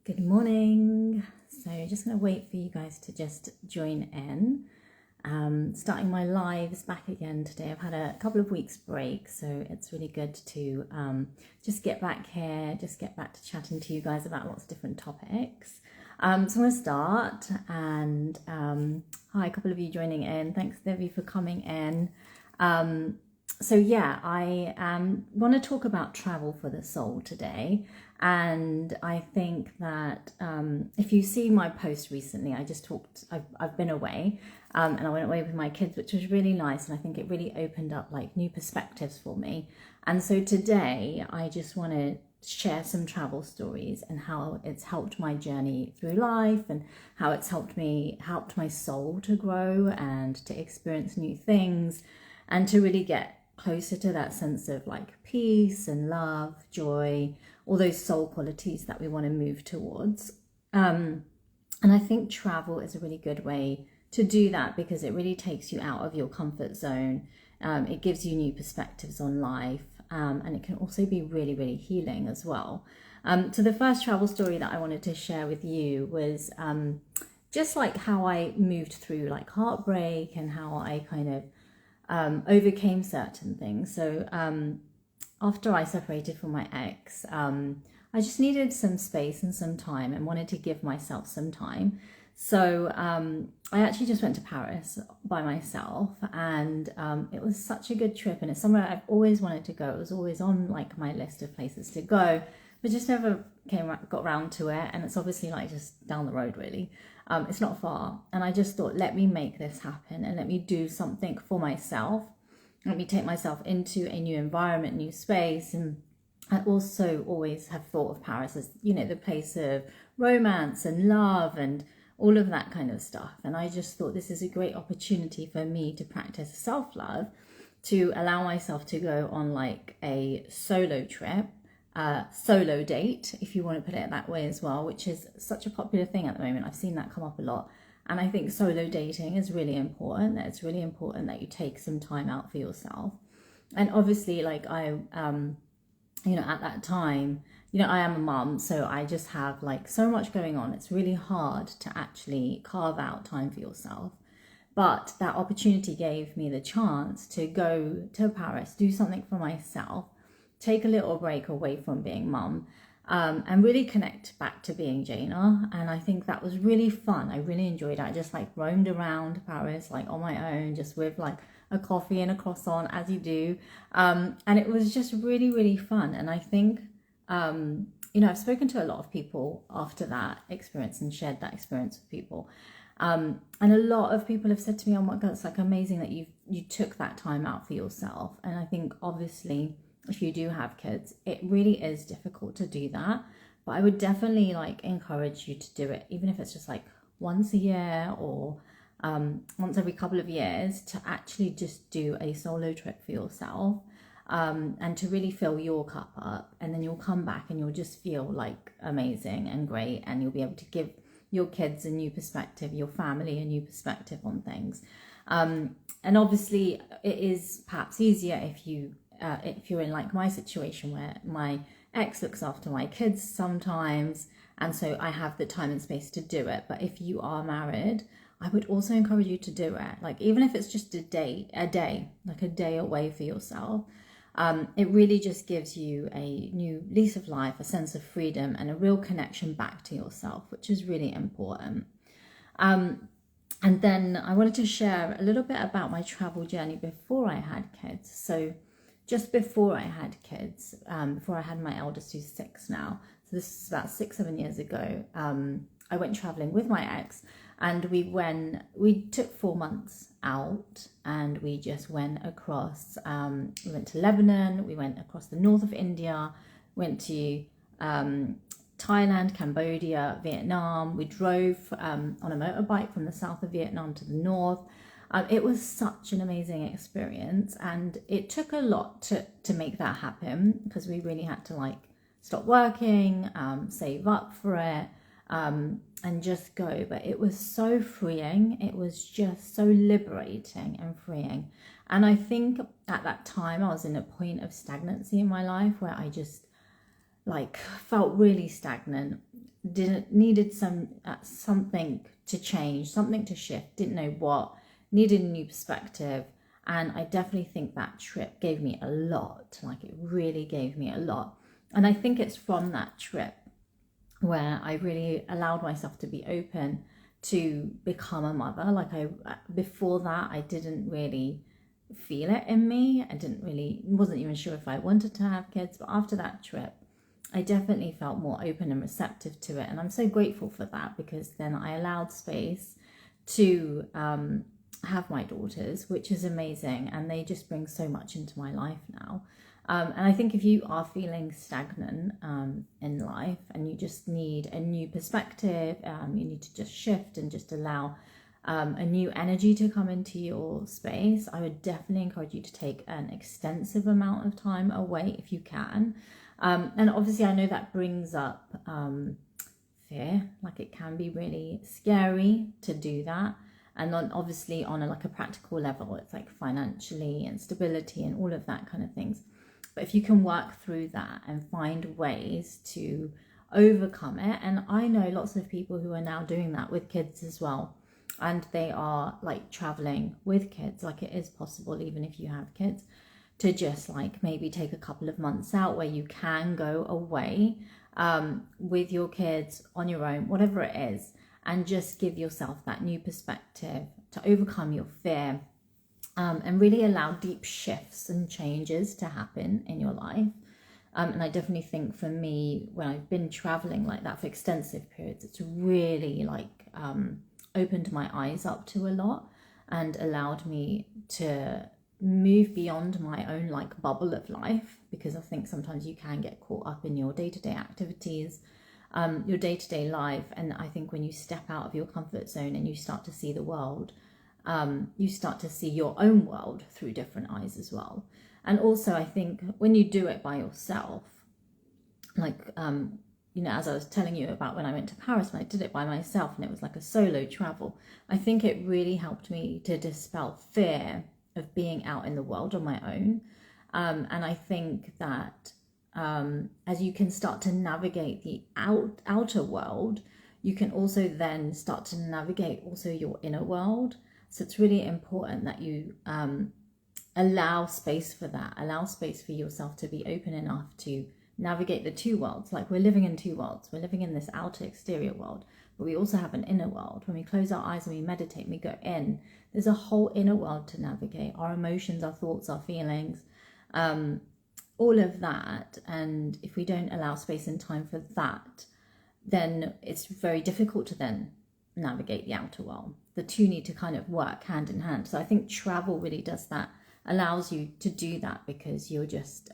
Good morning. So just going to wait for you guys to just join in. Starting my lives back again today. I've had a couple of weeks break, so it's really good to just get back here, just get back to chatting to you guys about lots of different topics. So I'm going to start, and hi, a couple of you joining in. Thanks, Debbie, for coming in. So yeah, I want to talk about travel for the soul today. And I think that if you see my post recently, I've been away and I went away with my kids, which was really nice. And I think it really opened up like new perspectives for me. And so today I just want to share some travel stories and how it's helped my journey through life and how it's helped my soul to grow and to experience new things and to really get closer to that sense of like peace and love, joy, all those soul qualities that we want to move towards. And I think travel is a really good way to do that because it really takes you out of your comfort zone. It gives you new perspectives on life, and it can also be really, really healing as well. So the first travel story that I wanted to share with you was just like how I moved through like heartbreak and how I kind of overcame certain things. So after I separated from my ex, I just needed some space and some time and wanted to give myself some time. So I actually just went to Paris by myself, and it was such a good trip, and it's somewhere I've always wanted to go. It was always on like my list of places to go, but just never got round to it. And it's obviously like just down the road really. It's not far. And I just thought, let me make this happen and let me do something for myself. Let me take myself into a new environment, new space. And I also always have thought of Paris as, you know, the place of romance and love and all of that kind of stuff. And I just thought this is a great opportunity for me to practice self-love, to allow myself to go on like a solo trip. Solo date, if you want to put it that way as well, which is such a popular thing at the moment. I've seen that come up a lot. And I think solo dating is really important. That it's really important that you take some time out for yourself. And obviously, like at that time, I am a mum, so I just have like so much going on. It's really hard to actually carve out time for yourself. But that opportunity gave me the chance to go to Paris, do something for myself, take a little break away from being mum, and really connect back to being Jaina. And I think that was really fun. I really enjoyed it. I just like roamed around Paris like on my own, just with like a coffee and a croissant, as you do. And it was just really, really fun. And I think, I've spoken to a lot of people after that experience and shared that experience with people. And a lot of people have said to me, oh my God, it's like amazing that you took that time out for yourself. And I think obviously, if you do have kids, it really is difficult to do that. But I would definitely like encourage you to do it, even if it's just like once a year or once every couple of years, to actually just do a solo trip for yourself, and to really fill your cup up. And then you'll come back and you'll just feel like amazing and great, and you'll be able to give your kids a new perspective, your family a new perspective on things. And obviously it is perhaps easier if you're in like my situation where my ex looks after my kids sometimes, and so I have the time and space to do it. But if you are married, I would also encourage you to do it. Like even if it's just a day, like a day away for yourself, it really just gives you a new lease of life, a sense of freedom, and a real connection back to yourself, which is really important. And then I wanted to share a little bit about my travel journey before I had kids. So just before I had kids, before I had my eldest, who's 6 now, so this is about 6-7 years ago, I went traveling with my ex, and we took 4 months out, and we just went across, we went to Lebanon, we went across the north of India, went to Thailand, Cambodia, Vietnam. We drove on a motorbike from the south of Vietnam to the north. It was such an amazing experience, and it took a lot to make that happen, because we really had to like stop working, save up for it, and just go. But it was so freeing. It was just so liberating and freeing. And I think at that time I was in a point of stagnancy in my life where I just felt really stagnant, needed something to change, something to shift, didn't know what, needed a new perspective. And I definitely think that trip gave me a lot, it really gave me a lot. And I think it's from that trip where I really allowed myself to be open to become a mother. Before that, I didn't really feel it in me. Wasn't even sure if I wanted to have kids. But after that trip, I definitely felt more open and receptive to it. And I'm so grateful for that, because then I allowed space to have my daughters, which is amazing. And they just bring so much into my life now. And I think if you are feeling stagnant in life and you just need a new perspective, you need to just shift and just allow a new energy to come into your space, I would definitely encourage you to take an extensive amount of time away if you can. And obviously I know that brings up fear, it can be really scary to do that. And obviously on a practical level, it's financially and stability and all of that kind of things. But if you can work through that and find ways to overcome it, and I know lots of people who are now doing that with kids as well, and they are traveling with kids, it is possible even if you have kids, to just maybe take a couple of months out where you can go away with your kids on your own, whatever it is, and just give yourself that new perspective to overcome your fear. And really allow deep shifts and changes to happen in your life. And I definitely think for me, when I've been traveling like that for extensive periods, it's really opened my eyes up to a lot and allowed me to move beyond my own bubble of life, because I think sometimes you can get caught up in your day-to-day activities, your day-to-day life. And I think when you step out of your comfort zone and you start to see the world, you start to see your own world through different eyes as well. And also I think when you do it by yourself, as I was telling you about when I went to Paris, when I did it by myself and it was a solo travel, I think it really helped me to dispel fear of being out in the world on my own. And I think that as you can start to navigate the outer world, you can also then start to navigate also your inner world. So it's really important that you allow space for that, allow space for yourself to be open enough to navigate the two worlds. We're living in two worlds. We're living in this outer exterior world, but we also have an inner world. When we close our eyes and we meditate and we go in, there's a whole inner world to navigate. Our emotions, our thoughts, our feelings, all of that. And if we don't allow space and time for that, then it's very difficult to then navigate the outer world. The two need to kind of work hand in hand. So I think travel really does that, allows you to do that, because you're just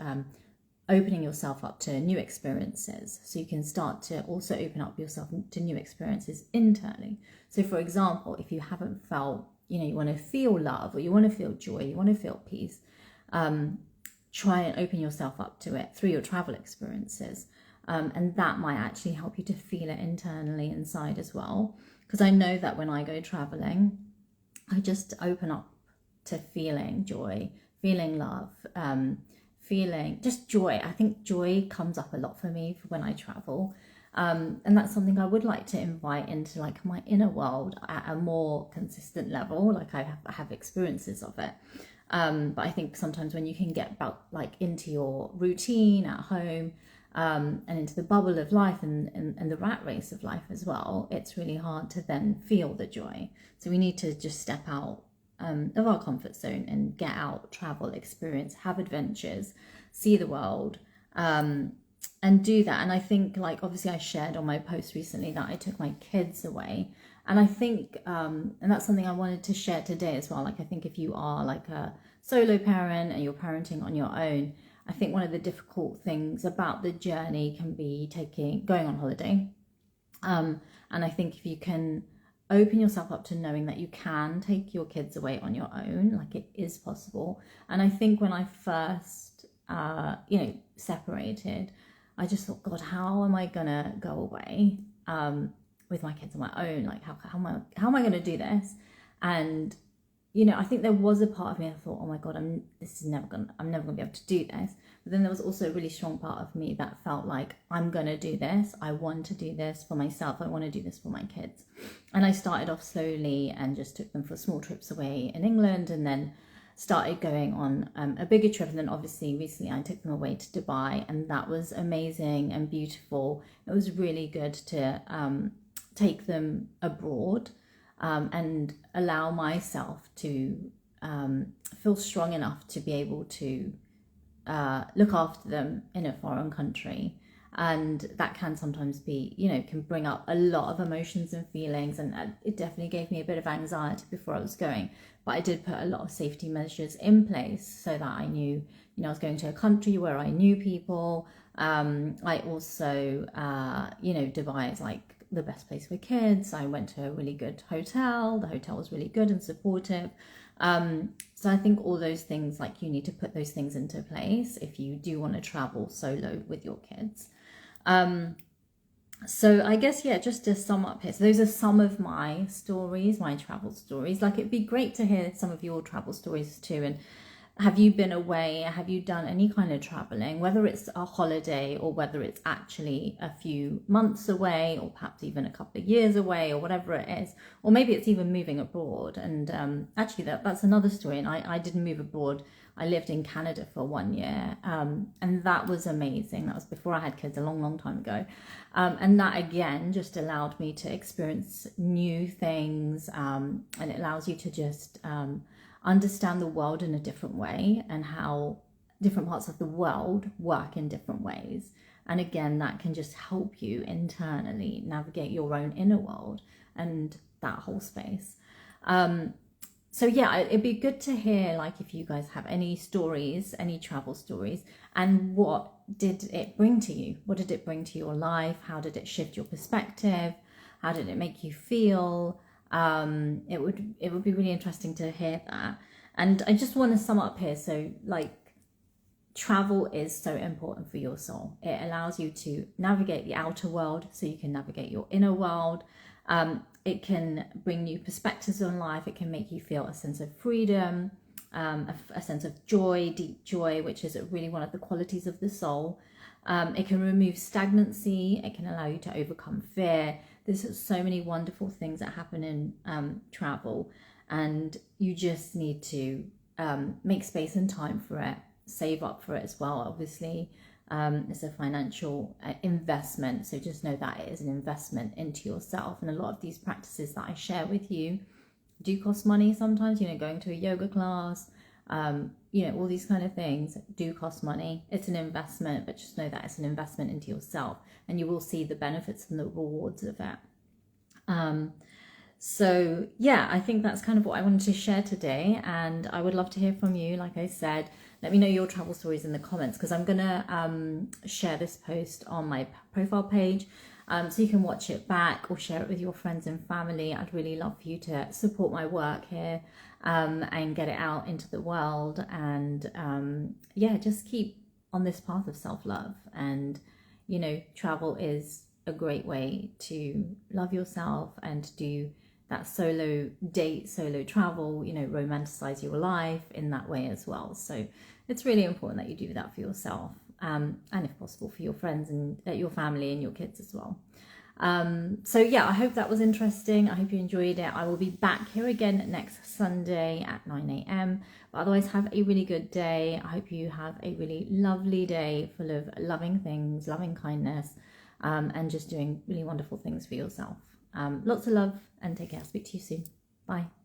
opening yourself up to new experiences. So you can start to also open up yourself to new experiences internally. So for example, if you haven't felt, you want to feel love, or you want to feel joy, you want to feel peace, try and open yourself up to it through your travel experiences. And that might actually help you to feel it internally inside as well. Because I know that when I go traveling, I just open up to feeling joy, feeling love, feeling just joy. I think joy comes up a lot for me when I travel. And that's something I would like to invite into my inner world at a more consistent level. I have experiences of it. But I think sometimes when you can get into your routine at home, and into the bubble of life and the rat race of life as well, it's really hard to then feel the joy. So we need to just step out of our comfort zone and get out, travel, experience, have adventures, see the world, and do that. And I think obviously I shared on my post recently that I took my kids away, and I think and that's something I wanted to share today as well. I think if you are a solo parent and you're parenting on your own, I think one of the difficult things about the journey can be going on holiday. And I think if you can open yourself up to knowing that you can take your kids away on your own, it is possible. And I think when I first, separated, I just thought, God, how am I gonna go away with my kids on my own? How am I gonna do this? And I think there was a part of me that thought, oh my God, I'm never gonna be able to do this. But then there was also a really strong part of me that felt like, I'm gonna do this. I want to do this for myself. I want to do this for my kids. And I started off slowly and just took them for small trips away in England, and then started going on a bigger trip. And then obviously recently I took them away to Dubai, and that was amazing and beautiful. It was really good to take them abroad. And allow myself to feel strong enough to be able to look after them in a foreign country. And that can sometimes be, can bring up a lot of emotions and feelings. And it definitely gave me a bit of anxiety before I was going. But I did put a lot of safety measures in place so that I knew, I was going to a country where I knew people. I also, Dubai is like the best place for kids. I went to a really good hotel. The hotel was really good and supportive. So I think all those things, like, you need to put those things into place if you do want to travel solo with your kids. So I guess, just to sum up here, so those are some of my stories, my travel stories. Like, it'd be great to hear some of your travel stories too. And have you been away? Have you done any kind of traveling, whether it's a holiday or whether it's actually a few months away, or perhaps even a couple of years away, or whatever it is, or maybe it's even moving abroad. And actually that's another story. And I didn't move abroad. I lived in Canada for 1 year, and that was amazing. That was before I had kids, a long, long time ago. And that, again, just allowed me to experience new things, and it allows you to just understand the world in a different way, and how different parts of the world work in different ways. And again, that can just help you internally navigate your own inner world and that whole space. So it'd be good to hear, like, if you guys have any stories, any travel stories, and what did it bring to you? What did it bring to your life? How did it shift your perspective? How did it make you feel? It would be really interesting to hear that. And I just want to sum up here. So, like, travel is so important for your soul. It allows you to navigate the outer world so you can navigate your inner world. It can bring new perspectives on life. It can make you feel a sense of freedom, a sense of joy, deep joy, which is really one of the qualities of the soul. It can remove stagnancy. It can allow you to overcome fear. There's so many wonderful things that happen in travel, and you just need to make space and time for it, save up for it as well, obviously. It's a financial investment, so just know that it is an investment into yourself. And a lot of these practices that I share with you do cost money sometimes, going to a yoga class, all these kind of things do cost money. It's an investment, but just know that it's an investment into yourself, and you will see the benefits and the rewards of it. I think that's kind of what I wanted to share today, and I would love to hear from you. Like I said, let me know your travel stories in the comments, because I'm gonna share this post on my profile page, so you can watch it back or share it with your friends and family. I'd really love for you to support my work here, and get it out into the world, and just keep on this path of self-love. And travel is a great way to love yourself and do that solo date, solo travel, romanticize your life in that way as well. So it's really important that you do that for yourself, and if possible for your friends and your family and your kids as well. I hope that was interesting. I hope you enjoyed it. I will be back here again next Sunday at 9 a.m. But otherwise, have a really good day. I hope you have a really lovely day full of loving things, loving kindness, and just doing really wonderful things for yourself. Lots of love, and take care. I'll speak to you soon. Bye.